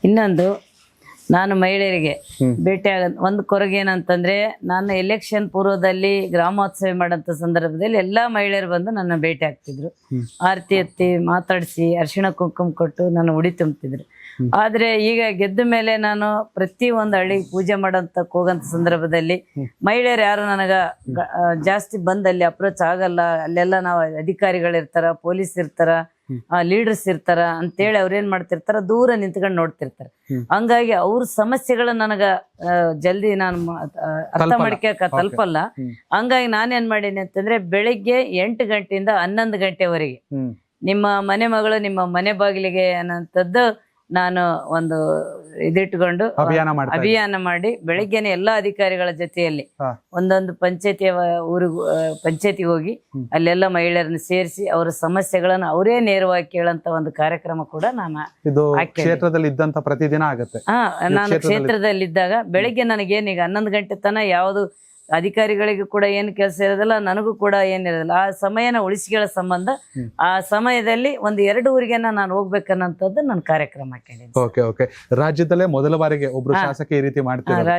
ಇನ್ನೊಂದು ನಾನು ಮಹಿಳೆಯರಿಗೆ ಭೇಟಿಯಾಗ ಒಂದು ಕೊರಗೇನಂತಂದ್ರೆ, ನಾನು ಎಲೆಕ್ಷನ್ ಪೂರ್ವದಲ್ಲಿ ಗ್ರಾಮೋತ್ಸವ ಮಾಡೋಂಥ ಸಂದರ್ಭದಲ್ಲಿ ಎಲ್ಲಾ ಮಹಿಳೆಯರು ಬಂದು ನನ್ನ ಭೇಟಿ ಆಗ್ತಿದ್ರು. ಆರತಿ ಎತ್ತಿ ಮಾತಾಡಿಸಿ ಅರಿಶಿಣ ಕುಂಕುಮ ಕೊಟ್ಟು ನನ್ನ ಉಡಿ ತುಂಬ್ತಿದ್ರು. ಆದ್ರೆ ಈಗ ಗೆದ್ದ ಮೇಲೆ ನಾನು ಪ್ರತಿ ಒಂದು ಹಳ್ಳಿಗೆ ಪೂಜೆ ಮಾಡೋಂತ ಹೋಗಂತ ಸಂದರ್ಭದಲ್ಲಿ ಮಹಿಳೆಯರು ಯಾರು ನನಗ ಜಾಸ್ತಿ ಬಂದ್ ಅಲ್ಲಿ ಅಪ್ರೋಚ್ ಆಗಲ್ಲ. ಅಲ್ಲೆಲ್ಲ ನಾವು ಅಧಿಕಾರಿಗಳಿರ್ತಾರ, ಪೊಲೀಸ್ ಇರ್ತಾರ, ಲೀಡರ್ಸ್ ಇರ್ತಾರ ಅಂತೇಳಿ ಅವ್ರೇನ್ ಮಾಡ್ತಿರ್ತಾರ, ದೂರ ನಿಂತ್ಕೊಂಡು ನೋಡ್ತಿರ್ತಾರ. ಹಂಗಾಗಿ ಅವ್ರ ಸಮಸ್ಯೆಗಳು ನನಗ ಜಲ್ದಿ ನಾನು ಅರ್ಥ ಮಾಡ್ಕೊಳಕ ತಲುಪಲ್ಲ. ಹಂಗಾಗಿ ನಾನೇನ್ ಮಾಡೀನಿ ಅಂತಂದ್ರೆ, ಬೆಳಿಗ್ಗೆ 8 ಗಂಟೆಯಿಂದ 11 ಗಂಟೆವರೆಗೆ ನಿಮ್ಮ ಮನೆ ಮಗಳು ನಿಮ್ಮ ಮನೆ ಬಾಗಿಲಿಗೆ ಅನ್ನೋಂಥದ್ದು ನಾನು ಒಂದು ಇದಿಟ್ಕೊಂಡು ಅಭಿಯಾನ ಮಾಡಿ ಬೆಳಿಗ್ಗೆನೆ ಎಲ್ಲಾ ಅಧಿಕಾರಿಗಳ ಜೊತೆಯಲ್ಲಿ ಒಂದೊಂದು ಪಂಚಾಯತಿಗೆ ಹೋಗಿ ಅಲ್ಲೆಲ್ಲ ಮಹಿಳೆಯರನ್ನ ಸೇರಿಸಿ ಅವರ ಸಮಸ್ಯೆಗಳನ್ನ ಅವರೇ ನೇರವಾಗಿ ಕೇಳಂತ ಒಂದು ಕಾರ್ಯಕ್ರಮ ಕೂಡ ನಾನು ಕ್ಷೇತ್ರದಲ್ಲಿ ಇದ್ದಂತ ಪ್ರತಿದಿನ ಆಗುತ್ತೆ. ನಾನು ಕ್ಷೇತ್ರದಲ್ಲಿದ್ದಾಗ ಬೆಳಿಗ್ಗೆ ನನಗೇನೀಗ 11 ಗಂಟೆ ತನ ಯಾವುದು ಅಧಿಕಾರಿಗಳಿಗೂ ಕೂಡ ಏನು ಕೆಲಸ ಇರೋದಿಲ್ಲ, ನನಗೂ ಕೂಡ ಏನಿರೋದಿಲ್ಲ. ಆ ಸಮಯನ ಉಳಿಸಿಕೊಳ್ಳೋ ಸಂಬಂಧ ಆ ಸಮಯದಲ್ಲಿ ಒಂದು 2 ಊರಿಗೆ ನಾನು ಹೋಗ್ಬೇಕನ್ನೋಂಥದ್ದು ನನ್ನ ಕಾರ್ಯಕ್ರಮ ಹಾಕೊಂಡಿದ್ದೀನಿ. ರಾಜ್ಯದಲ್ಲೇ ಮೊದಲ ಬಾರಿಗೆ ಒಬ್ರು ಶಾಸಕ ಈ ರೀತಿ ಮಾಡ್ತಾರೆ.